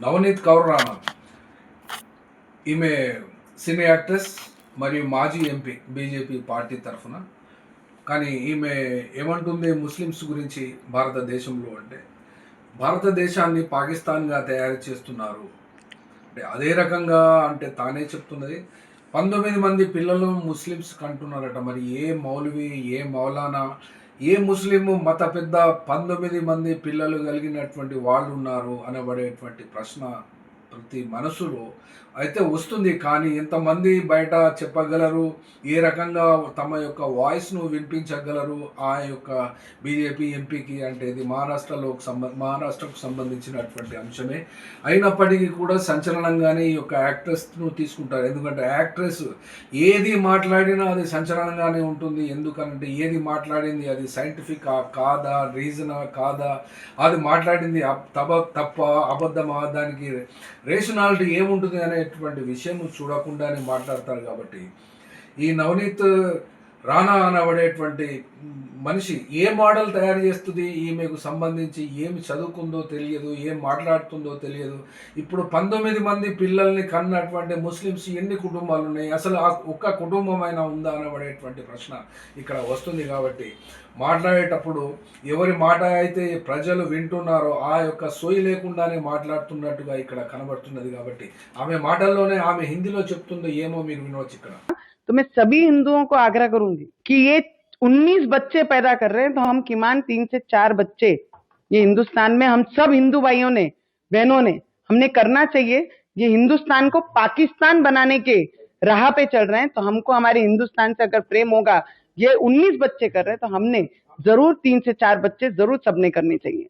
నవనీత్ కౌర్ రాణా ఈమె సినీ యాక్ట్రెస్ మరియు మాజీ ఎంపీ బీజేపీ పార్టీ తరఫున. కానీ ఈమె ఏమంటుంది ముస్లిమ్స్ గురించి భారతదేశంలో అంటే, భారతదేశాన్ని పాకిస్తాన్గా తయారు చేస్తున్నారు అంటే అదే రకంగా అంటే తానే చెప్తున్నది. 19 మంది పిల్లలు ముస్లిమ్స్ కంటున్నారట. మరి ఏ మౌలవి, ఏ మౌలానా, ఏ ముస్లిం మత పెద్ద 19 మంది పిల్లలు కలిగినటువంటి వాళ్ళు ఉన్నారు అనబడేటువంటి ప్రశ్న ప్రతి మనసులో అయితే వస్తుంది. కానీ ఎంతమంది బయట చెప్పగలరు, ఏ రకంగా తమ యొక్క వాయిస్ను వినిపించగలరు ఆ యొక్క బీజేపీ ఎంపీకి అంటే ఇది మహారాష్ట్రకు సంబంధించినటువంటి అంశమే అయినప్పటికీ కూడా సంచలనంగానే ఈ యొక్క యాక్ట్రెస్ను తీసుకుంటారు. ఎందుకంటే యాక్ట్రెస్ ఏది మాట్లాడినా అది సంచలనంగానే ఉంటుంది. ఎందుకంటే ఏది మాట్లాడింది అది సైంటిఫిక్ కాదా, రీజనా కాదా, అది మాట్లాడింది తప్ప అబద్ధమా, దానికి రేషనాలిటీ ఏముంటుంది అనేటువంటి విషయం చూడకుండానే మాట్లాడతారు. కాబట్టి ఈ నవనీత్ రాణా అనబడేటువంటి మనిషి ఏ మోడల్ తయారు చేస్తుంది, ఈమెకు సంబంధించి ఏమి చదువుకుందో తెలియదు, ఏం మాట్లాడుతుందో తెలియదు. ఇప్పుడు 19 మంది పిల్లల్ని కన్నటువంటి ముస్లిమ్స్ ఎన్ని కుటుంబాలు ఉన్నాయి, అసలు ఆ ఒక్క కుటుంబమైనా ఉందా అనబడేటువంటి ప్రశ్న ఇక్కడ వస్తుంది. కాబట్టి మాట్లాడేటప్పుడు ఎవరి మాట అయితే ప్రజలు వింటున్నారో ఆ యొక్క సోయి లేకుండానే మాట్లాడుతున్నట్టుగా ఇక్కడ కనబడుతున్నది. కాబట్టి ఆమె మాటల్లోనే ఆమె హిందీలో చెప్తుందో ఏమో మీరు వినవచ్చు ఇక్కడ. तो मैं सभी हिंदुओं को आग्रह करूंगी कि ये 19 बच्चे पैदा कर रहे हैं, तो हम किमान 3 से 4 बच्चे ये हिंदुस्तान में हम सब हिंदू भाइयों ने, बहनों ने, हमने करना चाहिए। ये हिंदुस्तान को पाकिस्तान बनाने के राह पे चल रहे हैं, तो हमको हमारे हिंदुस्तान से अगर प्रेम होगा, ये 19 बच्चे कर रहे हैं तो हमने जरूर 3 से 4 बच्चे जरूर सबने करने चाहिए।